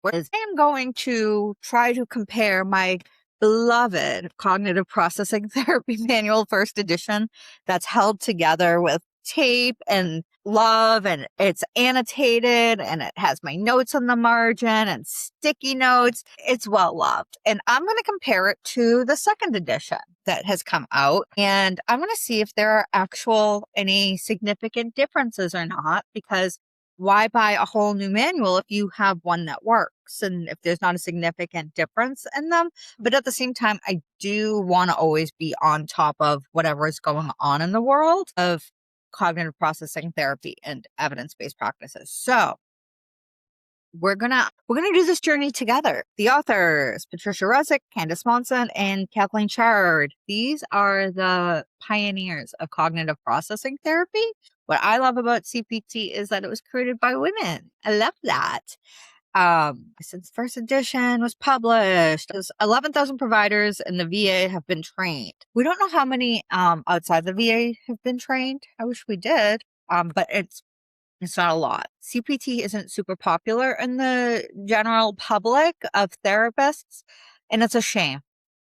is I am going to try to compare my beloved cognitive processing therapy manual, first edition, that's held together with tape and love, and it's annotated, and it has my notes on the margin and sticky notes. It's well loved. And I'm going to compare it to the second edition that has come out. And I'm going to see if there are any significant differences or not, because why buy a whole new manual if you have one that works and if there's not a significant difference in them? But at the same time, I do want to always be on top of whatever is going on in the world of cognitive processing therapy and evidence-based practices. So we're gonna do this journey together. The authors, Patricia Rosick, Candace Monson, and Kathleen Shard. These are the pioneers of cognitive processing therapy. What I love about CPT is that it was created by women. I love that. Since first edition was published, 11,000 providers in the VA have been trained. We don't know how many outside the VA have been trained. I wish we did, but it's not a lot. CPT isn't super popular in the general public of therapists, and it's a shame.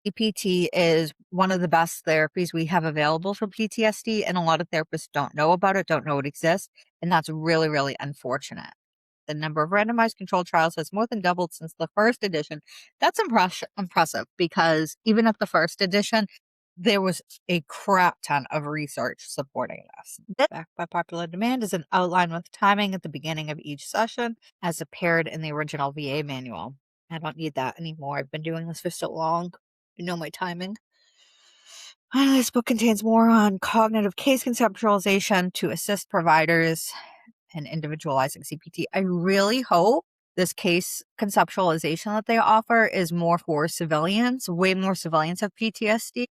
CPT is one of the best therapies we have available for PTSD, and a lot of therapists don't know about it, don't know it exists, and that's really, really unfortunate. The number of randomized controlled trials has more than doubled since the first edition. That's impressive, because even at the first edition, there was a crap ton of research supporting this. Backed by popular demand is an outline with timing at the beginning of each session, as appeared in the original VA manual. I don't need that anymore. I've been doing this for so long. I know my timing. This book contains more on cognitive case conceptualization to assist providers in individualizing CPT. I really hope this case conceptualization that they offer is more for civilians. Way more civilians have PTSD.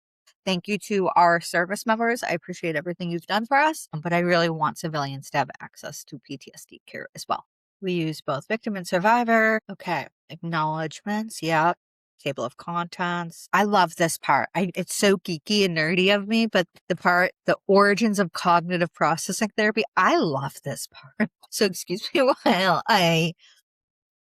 Thank you to our service members. I appreciate everything you've done for us, but I really want civilians to have access to PTSD care as well. We use both victim and survivor. Okay. Acknowledgements. Yep. Table of contents. I love this part. It's so geeky and nerdy of me, but the origins of cognitive processing therapy, I love this part. So excuse me while I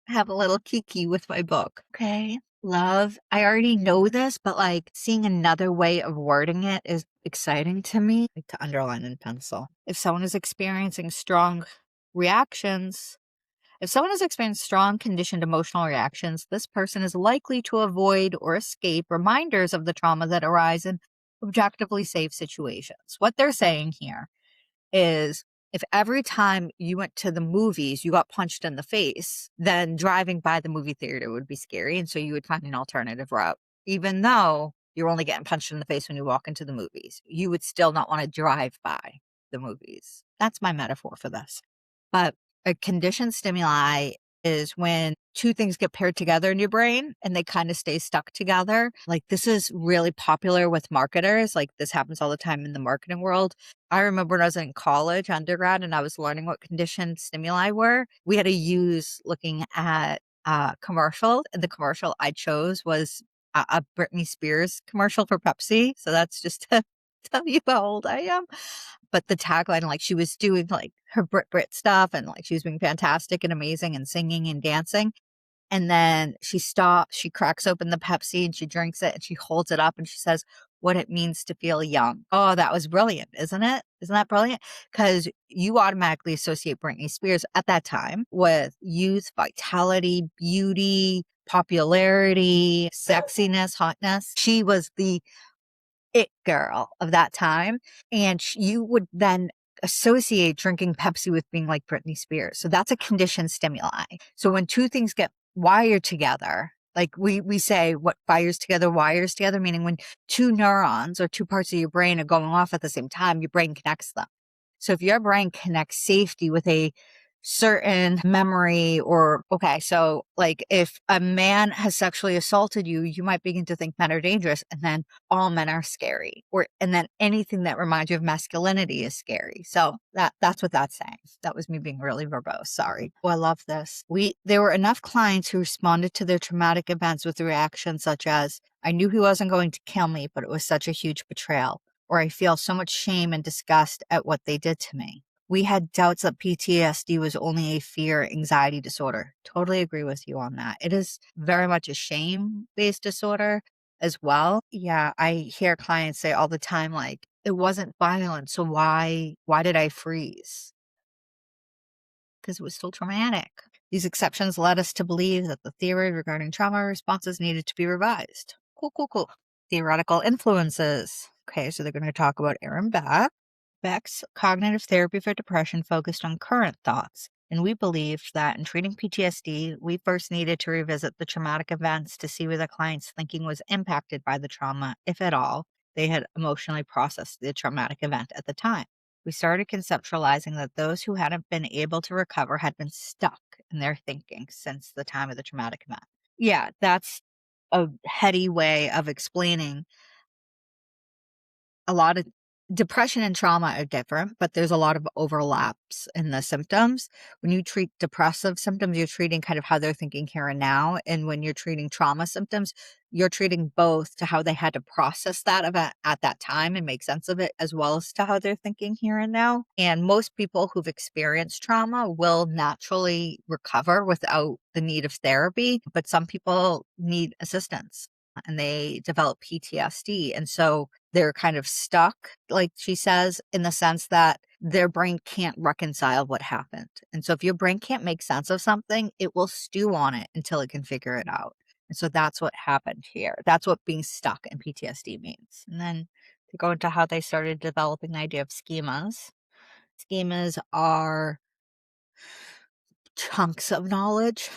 have a little kiki with my book. Okay. Love. I already know this, but like seeing another way of wording it is exciting to me. Like to underline in pencil. If someone is experiencing strong conditioned emotional reactions, this person is likely to avoid or escape reminders of the trauma that arise in objectively safe situations. What they're saying here is, if every time you went to the movies, you got punched in the face, then driving by the movie theater would be scary. And so you would find an alternative route. Even though you're only getting punched in the face when you walk into the movies, you would still not want to drive by the movies. That's my metaphor for this. But a conditioned stimuli is when two things get paired together in your brain and they kind of stay stuck together. Like, this is really popular with marketers. Like, this happens all the time in the marketing world. I remember when I was in college, undergrad, and I was learning what conditioned stimuli were. We had to use looking at commercial. And the commercial I chose was a Britney Spears commercial for Pepsi. So that's just to tell you how old I am. But the tagline, like, she was doing like her Brit stuff, and like she was being fantastic and amazing and singing and dancing. And then she stops, she cracks open the Pepsi and she drinks it and she holds it up and she says what it means to feel young. Oh, that was brilliant, isn't it? Isn't that brilliant? Because you automatically associate Britney Spears at that time with youth, vitality, beauty, popularity, sexiness, hotness. She was the it girl of that time. And you would then associate drinking Pepsi with being like Britney Spears. So that's a conditioned stimuli. So when two things get wired together, like we say what fires together, wires together, meaning when two neurons or two parts of your brain are going off at the same time, your brain connects them. So if your brain connects safety with a certain memory, or so like if a man has sexually assaulted you, you might begin to think men are dangerous, and then all men are scary, and then anything that reminds you of masculinity is scary. So that's what that's saying. That was me being really verbose. Sorry. Oh, I love this. There were enough clients who responded to their traumatic events with reactions such as, I knew he wasn't going to kill me, but it was such a huge betrayal, or I feel so much shame and disgust at what they did to me. We had doubts that PTSD was only a fear anxiety disorder. Totally agree with you on that. It is very much a shame-based disorder as well. Yeah, I hear clients say all the time, like, it wasn't violent, so why did I freeze? Because it was still traumatic. These exceptions led us to believe that the theory regarding trauma responses needed to be revised. Cool, cool, cool. Theoretical influences. Okay, so they're going to talk about Aaron Beck. Beck's cognitive therapy for depression focused on current thoughts, and we believed that in treating PTSD, we first needed to revisit the traumatic events to see where the client's thinking was impacted by the trauma, if at all, they had emotionally processed the traumatic event at the time. We started conceptualizing that those who hadn't been able to recover had been stuck in their thinking since the time of the traumatic event. Yeah, that's a heady way of explaining a lot of depression and trauma are different, but there's a lot of overlaps in the symptoms. When you treat depressive symptoms, you're treating kind of how they're thinking here and now. And when you're treating trauma symptoms, you're treating both to how they had to process that event at that time and make sense of it, as well as to how they're thinking here and now. And most people who've experienced trauma will naturally recover without the need of therapy, but some people need assistance and they develop PTSD. And so they're kind of stuck, like she says, in the sense that their brain can't reconcile what happened. And so if your brain can't make sense of something, it will stew on it until it can figure it out. And so that's what happened here. That's what being stuck in PTSD means. And then to go into how they started developing the idea of schemas. Schemas are chunks of knowledge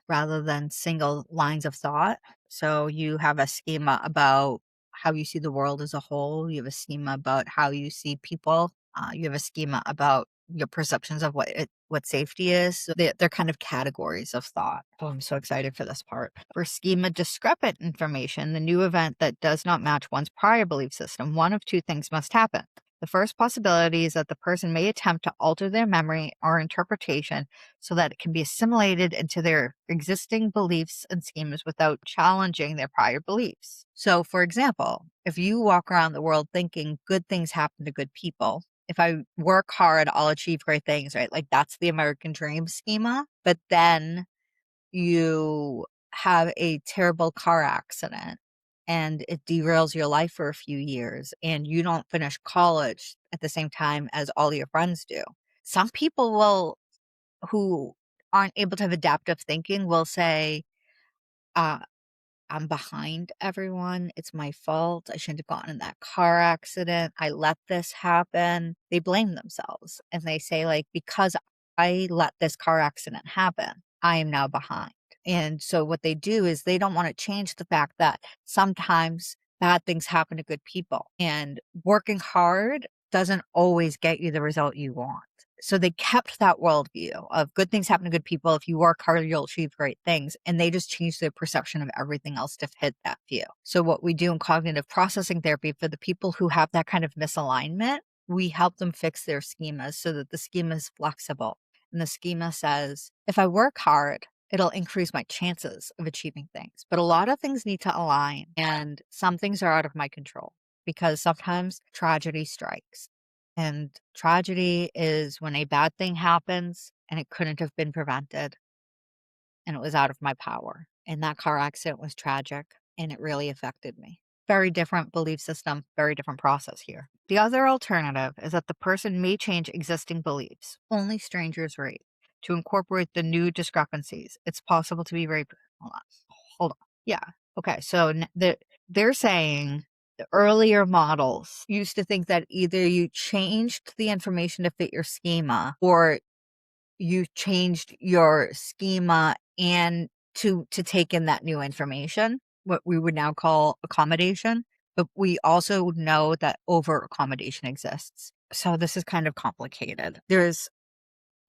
rather than single lines of thought. So you have a schema about how you see the world as a whole. You have a schema about how you see people. You have a schema about your perceptions of what safety is. So they're kind of categories of thought. Oh, I'm so excited for this part. For schema discrepant information, the new event that does not match one's prior belief system, one of two things must happen. The first possibility is that the person may attempt to alter their memory or interpretation so that it can be assimilated into their existing beliefs and schemas without challenging their prior beliefs. So, for example, if you walk around the world thinking good things happen to good people, if I work hard, I'll achieve great things, right? Like that's the American dream schema. But then you have a terrible car accident and it derails your life for a few years and you don't finish college at the same time as all your friends do. Some people will who aren't able to have adaptive thinking will say, uh, I'm behind everyone. It's my fault. I shouldn't have gotten in that car accident. I let this happen. They blame themselves and they say, like, because I let this car accident happen, I am now behind. And so what they do is they don't want to change the fact that sometimes bad things happen to good people and working hard doesn't always get you the result you want. So they kept that worldview of good things happen to good people. If you work hard, you'll achieve great things. And they just changed their perception of everything else to fit that view. So what we do in cognitive processing therapy for the people who have that kind of misalignment, we help them fix their schemas so that the schema is flexible. And the schema says, if I work hard, it'll increase my chances of achieving things. But a lot of things need to align and some things are out of my control because sometimes tragedy strikes. And tragedy is when a bad thing happens and it couldn't have been prevented and it was out of my power. And that car accident was tragic and it really affected me. Very different belief system, very different process here. The other alternative is that the person may change existing beliefs, only strangers rate, to incorporate the new discrepancies. It's possible to be very. Hold on. Hold on. Yeah. Okay. So they're saying the earlier models used to think that either you changed the information to fit your schema or you changed your schema and to take in that new information, what we would now call accommodation. But we also know that over accommodation exists. So this is kind of complicated.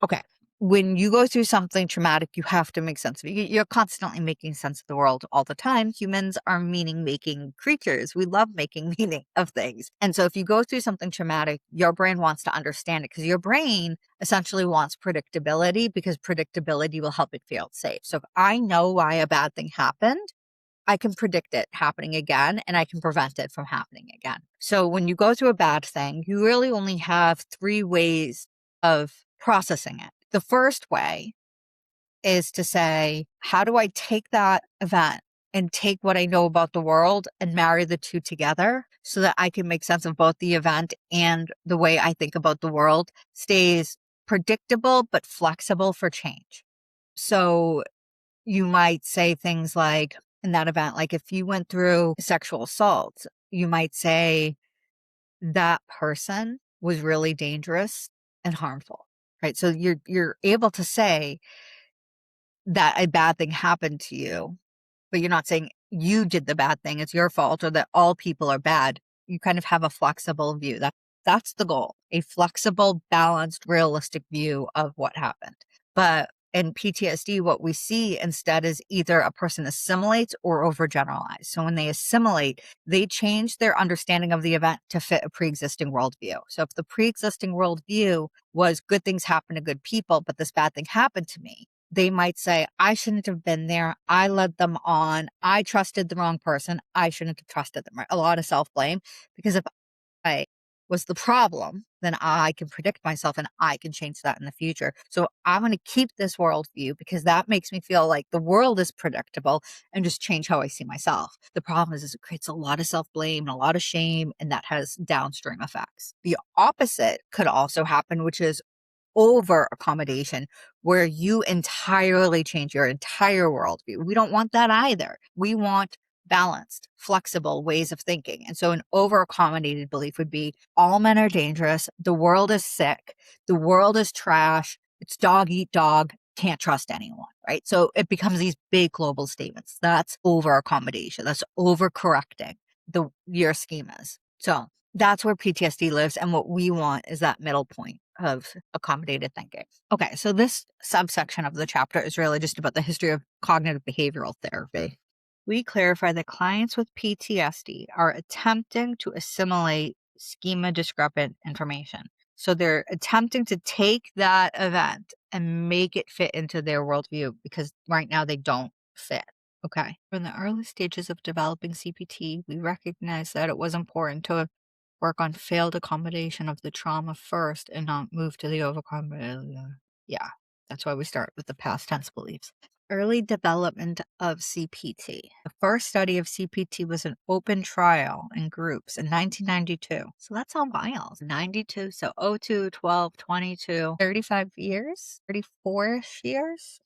Okay. When you go through something traumatic, you have to make sense of it. You're constantly making sense of the world all the time. Humans are meaning making creatures. We love making meaning of things. And so if you go through something traumatic, your brain wants to understand it because your brain essentially wants predictability because predictability will help it feel safe. So if I know why a bad thing happened, I can predict it happening again and I can prevent it from happening again. So when you go through a bad thing, you really only have three ways of processing it. The first way is to say, how do I take that event and take what I know about the world and marry the two together so that I can make sense of both the event and the way I think about the world stays predictable but flexible for change. So you might say things like, in that event, like if you went through sexual assault, you might say that person was really dangerous and harmful, right? So you're able to say that a bad thing happened to you, but you're not saying you did the bad thing, it's your fault, or that all people are bad. You kind of have a flexible view. That's the goal. A flexible, balanced, realistic view of what happened. But in PTSD, what we see instead is either a person assimilates or overgeneralize. So when they assimilate, they change their understanding of the event to fit a pre-existing worldview. So if the pre-existing worldview was good things happen to good people, but this bad thing happened to me, they might say, I shouldn't have been there. I led them on. I trusted the wrong person. I shouldn't have trusted them. Right? A lot of self-blame, because if I was the problem, then I can predict myself and I can change that in the future. So I'm going to keep this worldview because that makes me feel like the world is predictable and just change how I see myself. The problem is it creates a lot of self-blame and a lot of shame, and that has downstream effects. The opposite could also happen, which is over accommodation, where you entirely change your entire worldview. We don't want that either. We want balanced, flexible ways of thinking. And so an over accommodated belief would be all men are dangerous, the world is sick, the world is trash, it's dog eat dog, can't trust anyone, right? So it becomes these big global statements. That's over accommodation. That's over correcting your schemas. So that's where PTSD lives. And what we want is that middle point of accommodated thinking. Okay, so this subsection of the chapter is really just about the history of cognitive behavioral therapy. We clarify that clients with PTSD are attempting to assimilate schema discrepant information. So they're attempting to take that event and make it fit into their worldview because right now they don't fit. Okay. In the early stages of developing CPT, we recognized that it was important to work on failed accommodation of the trauma first and not move to the overaccommodation. Yeah, that's why we start with the past tense beliefs. Early development of CPT. The first study of CPT was an open trial in groups in 1992. So that's all miles. 92, so 02, 12, 22, 35 years, 34-ish years.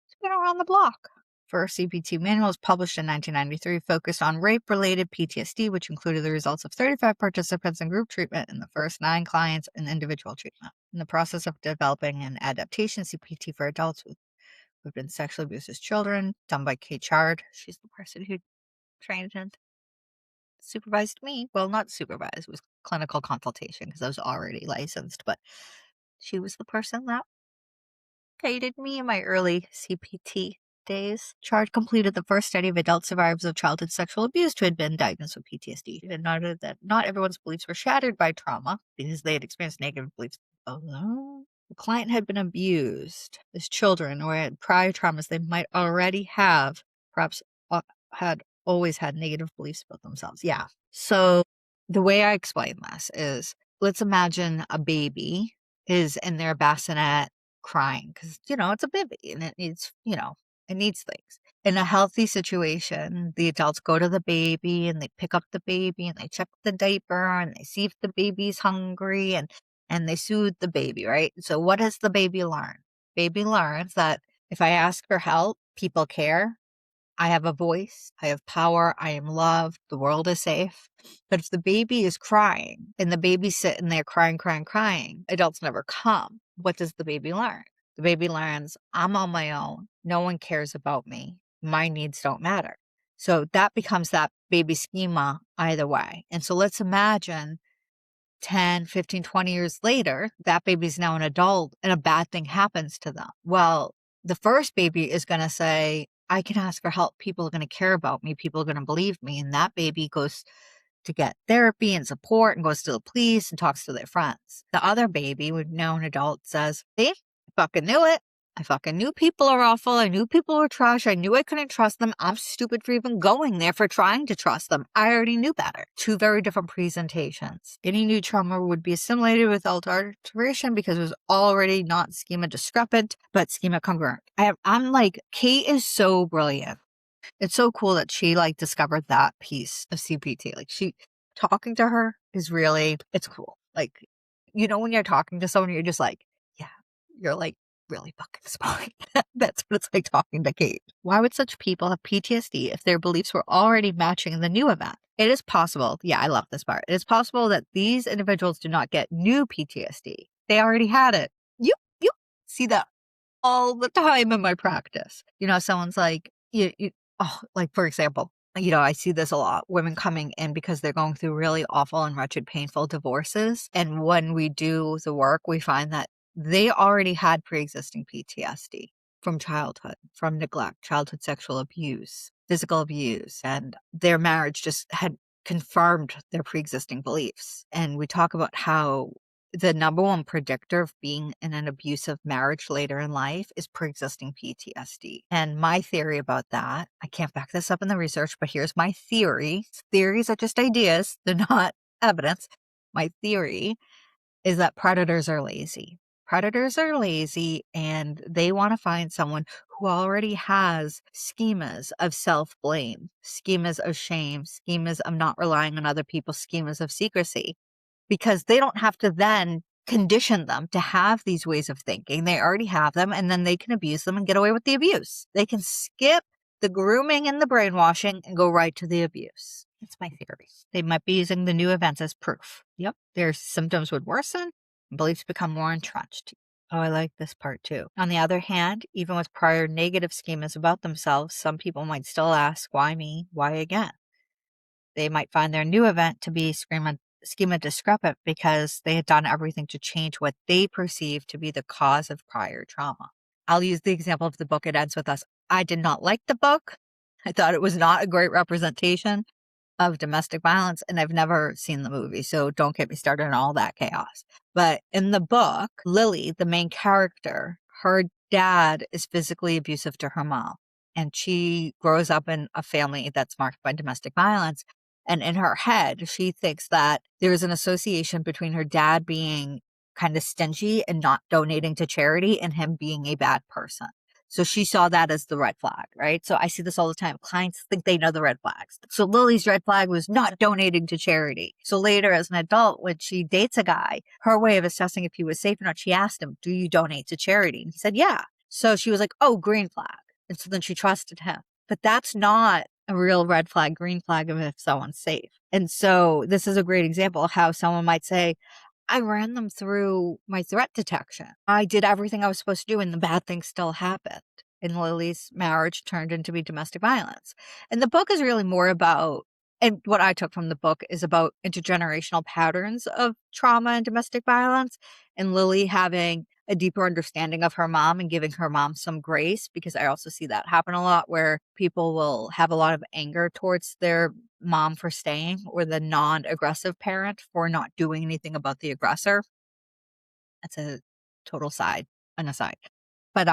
It's been around the block. First CPT manual was published in 1993, focused on rape-related PTSD, which included the results of 35 participants in group treatment and the first 9 clients in individual treatment. In the process of developing an adaptation CPT for adults who've been sexually abused as children, done by Kate Chard. She's the person who trained and supervised me. Well, not supervised, it was clinical consultation because I was already licensed, but she was the person that guided me in my early CPT days. Chard completed the first study of adult survivors of childhood sexual abuse who had been diagnosed with PTSD and noted that not everyone's beliefs were shattered by trauma because they had experienced negative beliefs. Although the client had been abused as children or had prior traumas, they might already have perhaps had always had negative beliefs about themselves. Yeah. So the way I explain this is, let's imagine a baby is in their bassinet crying because, it's a baby and it needs, it needs things. In a healthy situation, the adults go to the baby and they pick up the baby and they check the diaper and they see if the baby's hungry and they soothe the baby, right? So what does the baby learn? Baby learns that if I ask for help, people care. I have a voice, I have power, I am loved, the world is safe. But if the baby is crying and the baby's sitting there crying, crying, crying, adults never come, what does the baby learn? The baby learns, I'm on my own, no one cares about me, my needs don't matter. So that becomes that baby schema either way. And so let's imagine 10, 15, 20 years later, that baby's now an adult and a bad thing happens to them. Well, the first baby is going to say, I can ask for help. People are going to care about me. People are going to believe me. And that baby goes to get therapy and support and goes to the police and talks to their friends. The other baby, now an adult, says, see, I fucking knew it. I fucking knew people are awful. I knew people were trash. I knew I couldn't trust them. I'm stupid for even going there, for trying to trust them. I already knew better. Two very different presentations. Any new trauma would be assimilated without alteration because it was already not schema discrepant, but schema congruent. I'm like, Kate is so brilliant. It's so cool that she like discovered that piece of CPT. Like talking to her is really, it's cool. Like, you know, when you're talking to someone, you're just like, yeah, you're like really fucking smart. That's what it's like talking to Kate. Why would such people have PTSD if their beliefs were already matching the new event? It is possible. Yeah, I love this part. It is possible that these individuals do not get new PTSD. They already had it. You see that all the time in my practice. You know, someone's like, like for example, you know, I see this a lot. Women coming in because they're going through really awful and wretched, painful divorces. And when we do the work, we find that they already had pre-existing PTSD from childhood, from neglect, childhood sexual abuse, physical abuse, and their marriage just had confirmed their pre-existing beliefs. And we talk about how the number one predictor of being in an abusive marriage later in life is pre-existing PTSD. And my theory about that, I can't back this up in the research, but here's my theory. Theories are just ideas. They're not evidence. My theory is that predators are lazy. Predators are lazy and they want to find someone who already has schemas of self-blame, schemas of shame, schemas of not relying on other people, schemas of secrecy, because they don't have to then condition them to have these ways of thinking. They already have them, and then they can abuse them and get away with the abuse. They can skip the grooming and the brainwashing and go right to the abuse. That's my theory. They might be using the new events as proof. Yep. Their symptoms would worsen, and beliefs become more entrenched. Oh, I like this part too. On the other hand, even with prior negative schemas about themselves, some people might still ask, why me? Why again? They might find their new event to be schema discrepant because they had done everything to change what they perceive to be the cause of prior trauma. I'll use the example of the book. It ends with us. I did not like the book. I thought it was not a great representation of domestic violence, and I've never seen the movie, so don't get me started on all that chaos. But in the book, Lily, the main character, her dad is physically abusive to her mom, and she grows up in a family that's marked by domestic violence. And in her head, she thinks that there's an association between her dad being kind of stingy and not donating to charity and him being a bad person. So she saw that as the red flag, right? So I see this all the time. Clients think they know the red flags. So Lily's red flag was not donating to charity. So later as an adult, when she dates a guy, her way of assessing if he was safe or not, she asked him, do you donate to charity? And he said, yeah. So she was like, oh, green flag. And so then she trusted him. But that's not a real red flag, green flag of if someone's safe. And so this is a great example of how someone might say, I ran them through my threat detection. I did everything I was supposed to do, and the bad things still happened. And Lily's marriage turned into be domestic violence. And the book is really more about, and what I took from the book is about intergenerational patterns of trauma and domestic violence, and Lily having a deeper understanding of her mom and giving her mom some grace, because I also see that happen a lot where people will have a lot of anger towards their mom for staying or the non-aggressive parent for not doing anything about the aggressor. That's a total an aside. But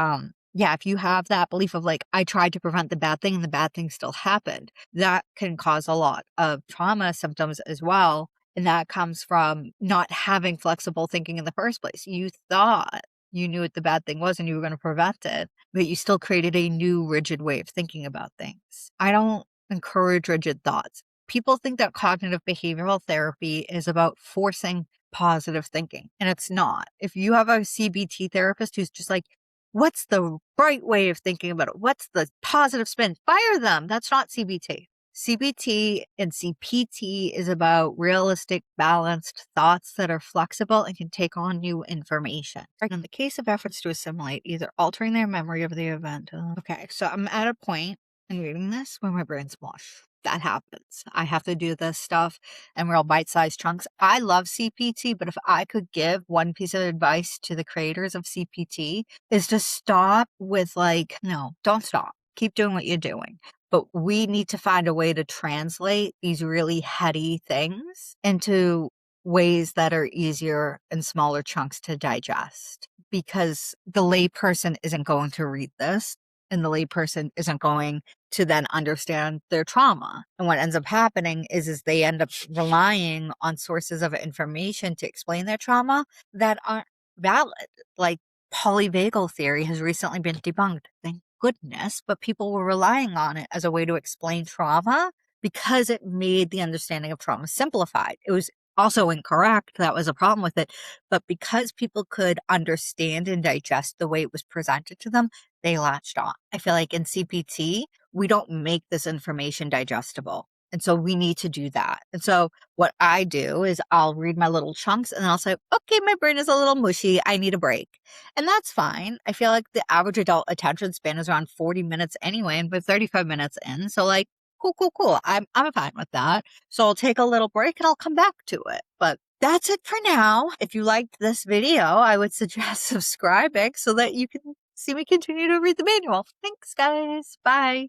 yeah, if you have that belief of like, I tried to prevent the bad thing and the bad thing still happened, that can cause a lot of trauma symptoms as well. And that comes from not having flexible thinking in the first place. You thought you knew what the bad thing was and you were going to prevent it, but you still created a new rigid way of thinking about things. I don't encourage rigid thoughts. People think that cognitive behavioral therapy is about forcing positive thinking, and it's not. If you have a CBT therapist who's just like, what's the right way of thinking about it? What's the positive spin? Fire them. That's not CBT. CBT and CPT is about realistic, balanced thoughts that are flexible and can take on new information. In the case of efforts to assimilate, either altering their memory of the event. Okay, so I'm at a point in reading this where my brain's mush. That happens. I have to do this stuff in real bite-sized chunks. I love CPT, but if I could give one piece of advice to the creators of CPT is to stop with like, no, don't stop. Keep doing what you're doing. But we need to find a way to translate these really heady things into ways that are easier and smaller chunks to digest. because the layperson isn't going to read this and the layperson isn't going to then understand their trauma. And what ends up happening is they end up relying on sources of information to explain their trauma that aren't valid. Like polyvagal theory has recently been debunked. Thank goodness. But people were relying on it as a way to explain trauma because it made the understanding of trauma simplified. It was also incorrect. That was a problem with it. But because people could understand and digest the way it was presented to them, they latched on. I feel like in CPT, we don't make this information digestible. And so we need to do that. And so what I do is I'll read my little chunks and I'll say, okay, my brain is a little mushy. I need a break. And that's fine. I feel like the average adult attention span is around 40 minutes anyway, and we're 35 minutes in. So like, cool. I'm fine with that. So I'll take a little break and I'll come back to it. But that's it for now. If you liked this video, I would suggest subscribing so that you can see me continue to read the manual. Thanks, guys. Bye.